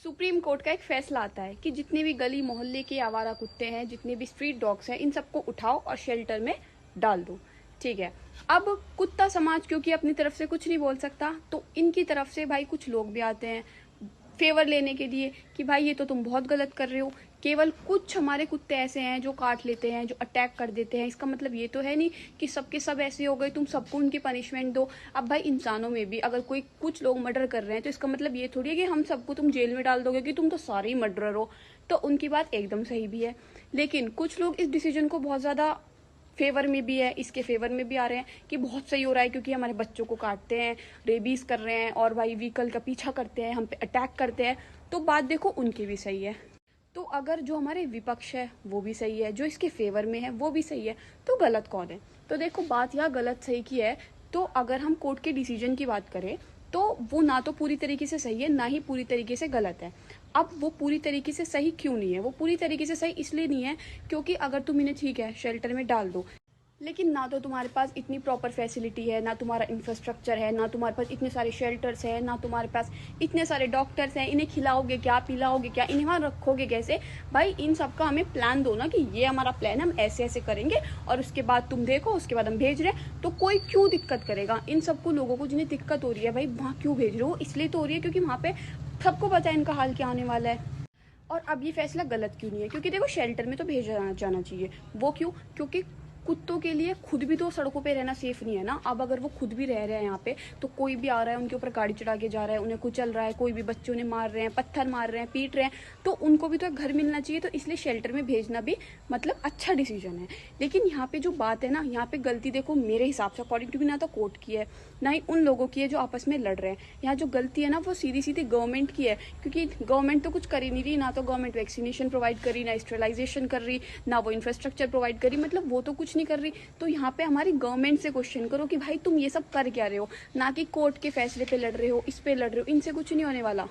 Supreme court का एक फैसला आता है कि जितने भी गली मोहल्ले के आवारा कुत्ते हैं, जितने भी स्ट्रीट डॉग्स हैं, इन सबको उठाओ और शेल्टर में डाल दो। ठीक है। अब कुत्ता समाज क्योंकि अपनी तरफ से कुछ नहीं बोल सकता, तो इनकी तरफ से भाई कुछ लोग भी आते हैं फेवर लेने के लिए कि भाई ये तो तुम बहुत गलत कर रहे हो। केवल कुछ हमारे कुत्ते ऐसे हैं जो काट लेते हैं, जो अटैक कर देते हैं, इसका मतलब ये तो है नहीं कि सबके सब ऐसे हो गए, तुम सबको उनकी पनिशमेंट दो। अब भाई इंसानों में भी अगर कोई कुछ लोग मर्डर कर रहे हैं तो इसका मतलब ये थोड़ी है कि हम सबको तुम जेल में डाल दोगे कि तुम तो सारे ही मर्डरर हो। तो उनकी बात एकदम सही भी है, लेकिन कुछ लोग इस डिसीजन को बहुत ज्यादा फेवर में भी है, इसके फेवर में भी आ रहे हैं कि बहुत सही हो रहा है क्योंकि हमारे बच्चों को काटते हैं, रेबीज कर रहे हैं और भाई व्हीकल का पीछा करते हैं, हम पे अटैक करते हैं। तो बात देखो उनकी भी सही है। तो अगर जो हमारे विपक्ष है वो भी सही है, जो इसके फेवर में है वो भी सही है, तो गलत कौन है? तो देखो बात यहाँ गलत सही की है। तो अगर हम कोर्ट के डिसीजन की बात करें तो वो ना तो पूरी तरीके से सही है, ना ही पूरी तरीके से गलत है। अब वो पूरी तरीके से सही क्यों नहीं है? वो पूरी तरीके से सही इसलिए नहीं है क्योंकि अगर तुम इन्हें ठीक है शेल्टर में डाल दो, लेकिन ना तो तुम्हारे पास इतनी प्रॉपर फैसिलिटी है, ना तुम्हारा इंफ्रास्ट्रक्चर है, ना तुम्हारे पास इतने सारे शेल्टर्स हैं, ना तुम्हारे पास इतने सारे डॉक्टर्स हैं, इन्हें खिलाओगे क्या, पिलाओगे क्या, इन्हें वहाँ रखोगे कैसे? भाई इन सब का हमें प्लान दो ना कि ये हमारा प्लान है, हम ऐसे ऐसे करेंगे और उसके बाद तुम देखो, उसके बाद हम भेज रहे हैं। तो कोई क्यों दिक्कत करेगा? इन सबको लोगों को जिन्हें दिक्कत हो रही है भाई वहाँ क्यों भेज रहे हो? इसलिए तो हो रही है क्योंकि वहाँ पे सबको पता है इनका हाल क्या आने वाला है। और अब ये फैसला गलत क्यों नहीं है? क्योंकि देखो शेल्टर में तो भेजा जाना चाहिए। वो क्यों? क्योंकि कुत्तों के लिए खुद भी तो सड़कों पे रहना सेफ नहीं है ना। अब अगर वो खुद भी रह रहे हैं यहाँ पे, तो कोई भी आ रहा है उनके ऊपर गाड़ी चढ़ा के जा रहा है, उन्हें कुचल रहा है, कोई भी बच्चे उन्हें मार रहे हैं, पत्थर मार रहे हैं, पीट रहे हैं, तो उनको भी तो एक घर मिलना चाहिए। तो इसलिए शेल्टर में भेजना भी मतलब अच्छा डिसीजन है। लेकिन यहाँ पे जो बात है ना, यहाँ पे गलती देखो मेरे हिसाब से अकॉर्डिंग टू भी ना तो कोर्ट की है, ना ही उन लोगों की है जो आपस में लड़ रहे हैं। यहाँ जो गलती है ना वो सीधी सीधी गवर्नमेंट की है, क्योंकि गवर्नमेंट तो कुछ कर ही नहीं रही। ना तो गवर्नमेंट वैक्सीनेशन प्रोवाइड कर रही, ना स्टेरिलाइजेशन कर रही, ना वो इंफ्रास्ट्रक्चर प्रोवाइड कर रही, मतलब वो तो कुछ नहीं कर रही। तो यहाँ पे हमारी गवर्नमेंट से क्वेश्चन करो कि भाई तुम ये सब कर क्या रहे हो, ना कि कोर्ट के फैसले पे लड़ रहे हो, इस पे लड़ रहे हो। इनसे कुछ नहीं होने वाला।